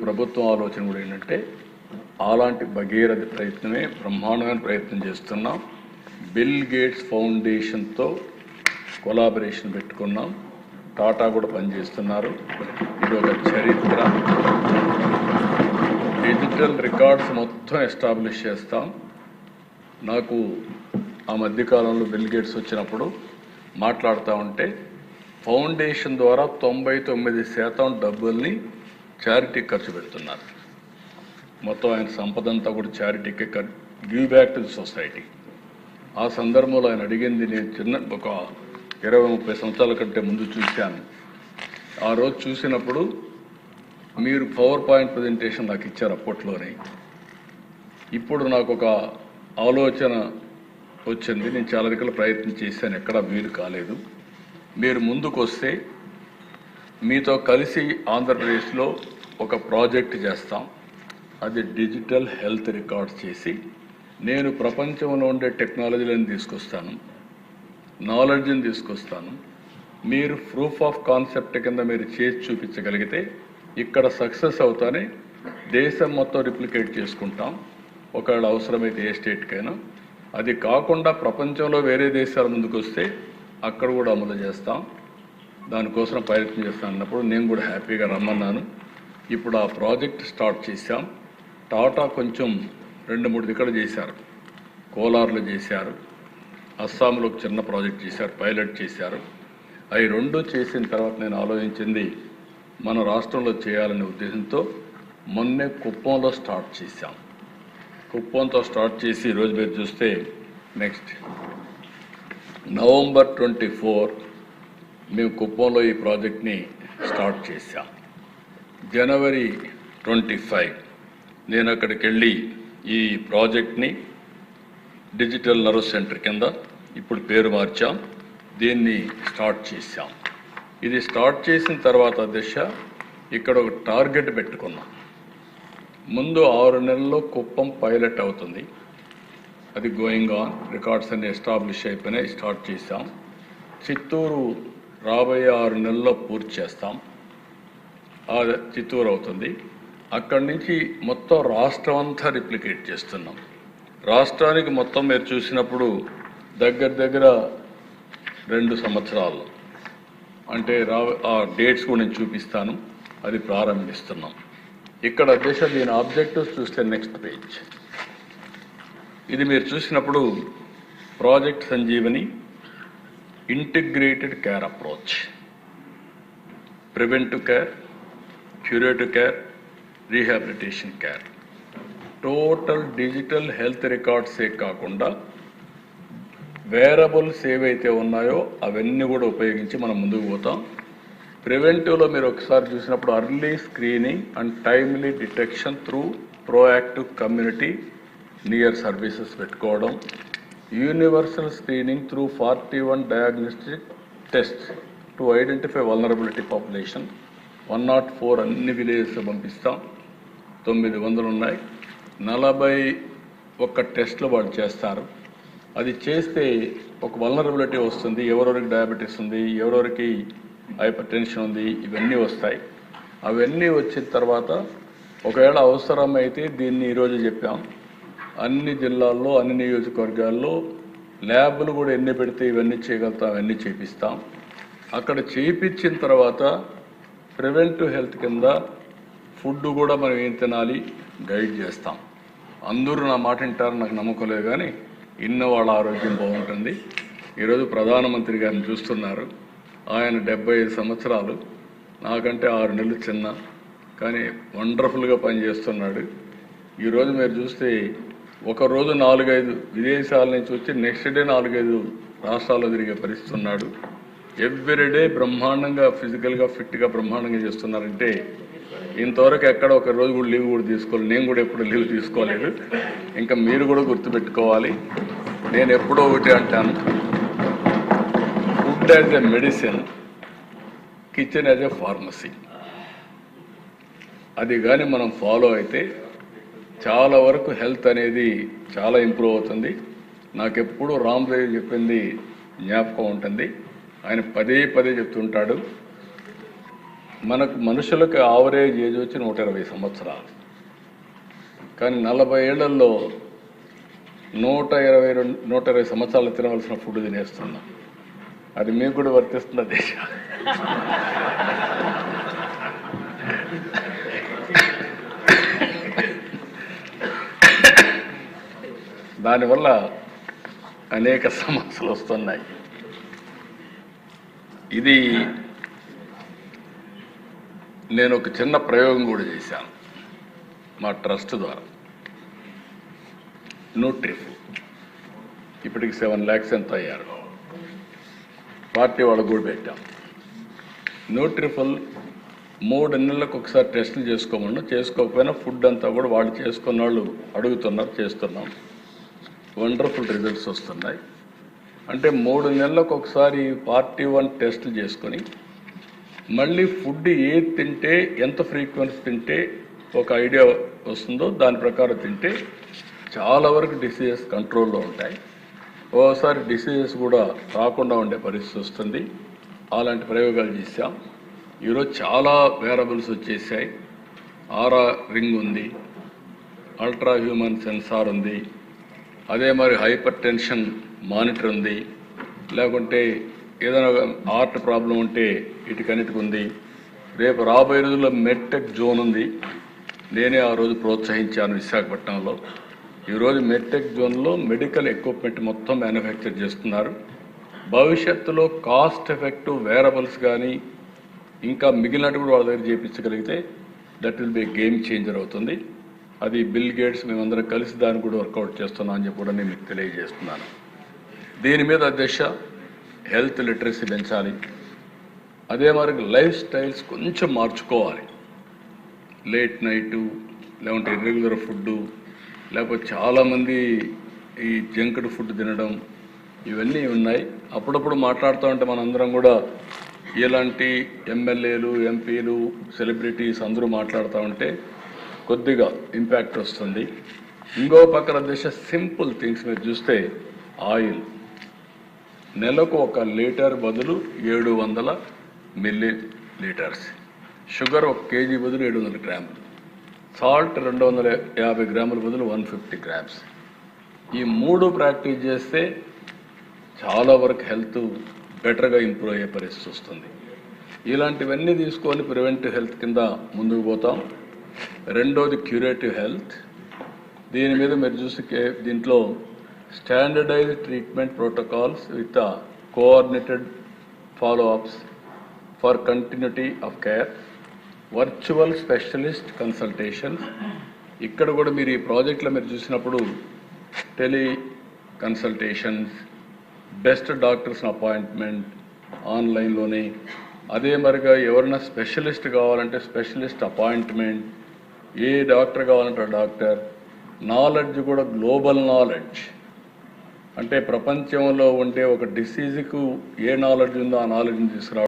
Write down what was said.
ప్రభుత్వం ఆలోచన కూడా ఏంటంటే అలాంటి భగీరథ ప్రయత్నమే బ్రహ్మాండమైన ప్రయత్నం చేస్తున్నాం. బిల్ గేట్స్ ఫౌండేషన్తో కొలాబరేషన్ పెట్టుకున్నాం. టాటా కూడా పనిచేస్తున్నారు. ఇది ఒక చరిత్ర. డిజిటల్ రికార్డ్స్ మొత్తం ఎస్టాబ్లిష్ చేస్తాం. నాకు ఆ మధ్యకాలంలో బిల్ గేట్స్ వచ్చినప్పుడు మాట్లాడుతూ ఉంటే ఫౌండేషన్ ద్వారా 99% డబ్బుల్ని చారిటీ ఖర్చు పెడుతున్నారు. మొత్తం ఆయన సంపద అంతా కూడా చారిటీకి give back to the society. ఆ సందర్భంలో ఆయన అడిగింది నేను ఒక 20-30 సంవత్సరాల కంటే ముందు చూశాను. ఆ రోజు చూసినప్పుడు మీరు పవర్ పాయింట్ ప్రజెంటేషన్ నాకు ఇచ్చారు అప్పట్లోనే. ఇప్పుడు నాకు ఒక ఆలోచన వచ్చింది. నేను చాలా రకాల ప్రయత్నం చేశాను, ఎక్కడా వీలు కాలేదు. మీరు ముందుకు వస్తే మీతో కలిసి ఆంధ్రప్రదేశ్లో ఒక ప్రాజెక్ట్ చేస్తాం. అది డిజిటల్ హెల్త్ రికార్డ్స్ చేసి నేను ప్రపంచంలో ఉండే టెక్నాలజీలను తీసుకొస్తాను, నాలెడ్జ్ని తీసుకొస్తాను. మీరు ప్రూఫ్ ఆఫ్ కాన్సెప్ట్ కింద మీరు చేసి చూపించగలిగితే ఇక్కడ సక్సెస్ అవుతానే దేశం మొత్తం రిప్లికేట్ చేసుకుంటాం. ఒకవేళ అవసరమైతే ఏ స్టేట్కైనా. అది కాకుండా ప్రపంచంలో వేరే దేశాల ముందుకు వస్తే అక్కడ కూడా అమలు చేస్తాం. దానికోసం ప్రయత్నం చేస్తాను అన్నప్పుడు నేను కూడా హ్యాపీగా రమ్మన్నాను. ఇప్పుడు ఆ ప్రాజెక్ట్ స్టార్ట్ చేశాం. టాటా కొంచెం 2-3 దిక్కడ చేశారు. కోలార్లో చేశారు, అస్సాంలో ఒక చిన్న ప్రాజెక్ట్ చేశారు, పైలట్ చేశారు. అవి 2 చేసిన తర్వాత నేను ఆలోచించింది మన రాష్ట్రంలో చేయాలనే ఉద్దేశంతో మొన్నే కుప్పంలో స్టార్ట్ చేశాం. కుప్పంతో స్టార్ట్ చేసి ఈరోజు మీరు చూస్తే నెక్స్ట్ November 24 మేము కుప్పంలో ఈ ప్రాజెక్ట్ని స్టార్ట్ చేశాం. January 25 నేను అక్కడికి వెళ్ళి ఈ ప్రాజెక్ట్ని డిజిటల్ నర్వ్ సెంటర్ కింద ఇప్పుడు పేరు మార్చాం, దీన్ని స్టార్ట్ చేశాం. ఇది స్టార్ట్ చేసిన తర్వాత దిశ ఇక్కడ ఒక టార్గెట్ పెట్టుకున్నాం. ముందు 6 నెలల్లో కుప్పం పైలట్ అవుతుంది. అది గోయింగ్ ఆన్. రికార్డ్స్ అన్ని ఎస్టాబ్లిష్ అయిపోయినాయి, స్టార్ట్ చేశాం. చిత్తూరు రాబోయే 6 నెలల్లో పూర్తి చేస్తాం. చిత్తూరు అవుతుంది. అక్కడి నుంచి మొత్తం రాష్ట్రం అంతా రిప్లికేట్ చేస్తున్నాం. రాష్ట్రానికి మొత్తం మీరు చూసినప్పుడు దగ్గర 2 సంవత్సరాలు అంటే ఆ డేట్స్ కూడా నేను చూపిస్తాను. అది ప్రారంభిస్తున్నాం. ఇక్కడ దీని ఆబ్జెక్టివ్స్ చూస్తే నెక్స్ట్ పేజ్. ఇది మీరు చూసినప్పుడు project Sanjeevani integrated care approach, preventive care, curative care, rehabilitation care. Total digital health రికార్డ్సే కాకుండా వేరబుల్స్ ఏవైతే ఉన్నాయో అవన్నీ కూడా ఉపయోగించి మనం ముందుకు పోతాం. ప్రివెంటివ్లో మీరు ఒకసారి చూసినప్పుడు early screening and timely detection through proactive community near services పెట్టుకోవడం. Universal screening through 41 diagnostic tests to identify vulnerability population. 104 అన్ని విలేజెస్ పంపిస్తాం. 900 ఉన్నాయి. 41 టెస్ట్లు వాళ్ళు చేస్తారు. అది చేస్తే ఒక వల్నరబిలిటీ వస్తుంది. ఎవరెవరికి డయాబెటీస్ ఉంది, ఎవరెవరికి హైపర్ టెన్షన్ ఉంది, ఇవన్నీ వస్తాయి. అవన్నీ వచ్చిన తర్వాత ఒకవేళ అవసరమైతే దీన్ని ఈరోజు చెప్పాం, అన్ని జిల్లాల్లో అన్ని నియోజకవర్గాల్లో ల్యాబ్లు కూడా ఎన్ని పెడితే ఇవన్నీ చేయగలుగుతాం, అవన్నీ చేపిస్తాం. అక్కడ చేయించిన తర్వాత ప్రివెంటివ్ హెల్త్ కింద ఫుడ్ కూడా మనం ఏం తినాలి గైడ్ చేస్తాం. అందరూ నా మాట వింటారు నాకు నమ్మకం లేదు, కానీ ఇన్న వాళ్ళ ఆరోగ్యం బాగుంటుంది. ఈరోజు ప్రధానమంత్రి గారిని చూస్తున్నారు. ఆయన 75 సంవత్సరాలు, నాకంటే 6 నెలలు చిన్న, కానీ వండర్ఫుల్గా పనిచేస్తున్నాడు. ఈరోజు మీరు చూస్తే ఒకరోజు 4-5 విదేశాల నుంచి వచ్చి నెక్స్ట్ డే 4-5 రాష్ట్రాల్లో తిరిగే పరిస్థితి ఉన్నాడు. ఎవ్రీడే బ్రహ్మాండంగా ఫిజికల్గా ఫిట్గా బ్రహ్మాండంగా చేస్తున్నారంటే ఇంతవరకు ఎక్కడ ఒక రోజు కూడా లీవ్ కూడా తీసుకోవాలి. నేను కూడా ఎప్పుడు లీవ్ తీసుకోలేదు. ఇంకా మీరు కూడా గుర్తుపెట్టుకోవాలి. నేను ఎప్పుడో ఒకటి అంటాను, food as a medicine, kitchen as a pharmacy. అది కానీ మనం ఫాలో అయితే చాలా వరకు హెల్త్ అనేది చాలా ఇంప్రూవ్ అవుతుంది. నాకెప్పుడు రామ్దేవ్ చెప్పింది జ్ఞాపకం ఉంటుంది. ఆయన పదే చెప్తుంటాడు, మనకు మనుషులకు ఆవరేజ్ ఏజ్ వచ్చి 120 సంవత్సరాలు, కానీ 40 ఏళ్లలో 120 సంవత్సరాలు తినవలసిన ఫుడ్ తినేస్తున్నాం. అది మీకు కూడా వర్తిస్తున్న దేశ. దానివల్ల అనేక సమస్యలు వస్తున్నాయి. ఇది నేను ఒక చిన్న ప్రయోగం కూడా చేశాను మా ట్రస్ట్ ద్వారా. న్యూట్రిఫుల్ ఇప్పటికి 7 lakhs ఎంత అయ్యారు, పార్టీ వాళ్ళకు కూడా పెట్టాం. న్యూట్రిఫుల్ 3 నెలలకు ఒకసారి టెస్టులు చేసుకోమన్నా, చేసుకోకపోయినా ఫుడ్ అంతా కూడా వాళ్ళు చేసుకున్న వాళ్ళు అడుగుతున్నారు, చేస్తున్నాం. వండర్ఫుల్ రిజల్ట్స్ వస్తున్నాయి. అంటే 3 నెలలకు ఒకసారి పార్టీ 1 టెస్టులు చేసుకొని మళ్ళీ ఫుడ్ ఏది తింటే ఎంత ఫ్రీక్వెన్సీ తింటే ఒక ఐడియా వస్తుందో దాని ప్రకారం తింటే చాలా వరకు డిసీజెస్ కంట్రోల్లో ఉంటాయి. ఓసారి డిసీజెస్ కూడా రాకుండా ఉండే పరిస్థితి వస్తుంది. అలాంటి ప్రయోగాలు చేశాం. ఈరోజు చాలా వేరబుల్స్ వచ్చేసాయి. ఆరా రింగ్ ఉంది, అల్ట్రా హ్యూమన్ సెన్సార్ ఉంది, అదే మరి హైపర్ టెన్షన్ మానిటర్ ఉంది, లేకుంటే ఏదైనా హార్ట్ ప్రాబ్లం ఉంటే వీటికన్నిటికి ఉంది. రేపు రాబోయే రోజుల్లో మెడ్టెక్ జోన్ ఉంది. నేనే ఆ రోజు ప్రోత్సహించాను విశాఖపట్నంలో. ఈరోజు మెడ్టెక్ జోన్లో మెడికల్ ఎక్విప్మెంట్ మొత్తం మ్యానుఫ్యాక్చర్ చేస్తున్నారు. భవిష్యత్తులో కాస్ట్ ఎఫెక్టివ్ వేరబుల్స్ కానీ ఇంకా మిగిలినట్టు కూడా వాళ్ళ దగ్గర చేయించగలిగితే that will be game changer అవుతుంది. అది బిల్ గేట్స్ మేమందరం కలిసి దాన్ని కూడా వర్కౌట్ చేస్తున్నాం అని చెప్పి కూడా నేను మీకు తెలియజేస్తున్నాను. దీని మీద అధ్యక్ష హెల్త్ లిటరసీ పెంచాలి. అదే మరి లైఫ్ స్టైల్స్ కొంచెం మార్చుకోవాలి. లేట్ నైటు, లేకుంటే ఇర్రెగ్యులర్ ఫుడ్డు, లేకపోతే చాలామంది ఈ జంక్డ్ ఫుడ్ తినడం, ఇవన్నీ ఉన్నాయి. అప్పుడప్పుడు మాట్లాడుతూ ఉంటే మనందరం కూడా ఇలాంటి ఎమ్మెల్యేలు, ఎంపీలు, సెలబ్రిటీస్ అందరూ మాట్లాడుతూ ఉంటే కొద్దిగా ఇంపాక్ట్ వస్తుంది. ఇంకో పక్కన అధ్యక్ష సింపుల్ థింగ్స్ మీరు చూస్తే ఆయిల్ నెలకు 1 లీటర్ బదులు 700 మిల్లీ లీటర్స్, షుగర్ 1 కేజీ బదులు 700 గ్రాములు, సాల్ట్ 250 గ్రాముల బదులు 150 గ్రామ్స్. ఈ 3 ప్రాక్టీస్ చేస్తే చాలా వరకు హెల్త్ బెటర్గా ఇంప్రూవ్ అయ్యే పరిస్థితి వస్తుంది. ఇలాంటివన్నీ తీసుకొని ప్రివెంటివ్ హెల్త్ కింద ముందుకు పోతాం. రెండోది క్యూరేటివ్ హెల్త్. దీని మీద మీరు చూసి దీంట్లో standardized treatment protocols with coordinated follow ups for continuity of care, virtual specialist consultations. ఇక్కడ కూడా మీరు ఈ ప్రాజెక్ట్లో మీరు చూసినప్పుడు teleconsultations, best doctors appointment ఆన్లైన్లోనే, అదే మరిగా ఎవరైనా స్పెషలిస్ట్ కావాలంటే స్పెషలిస్ట్ అపాయింట్మెంట్, ఏ డాక్టర్ కావాలంటే డాక్టర్, నాలెడ్జ్ కూడా గ్లోబల్ నాలెడ్జ్. అంటే ప్రపంచంలో ఉండే ఒక డిసీజ్కు ఏ నాలెడ్జ్ ఉందో ఆ నాలెడ్జ్ని తీసుకురావడం.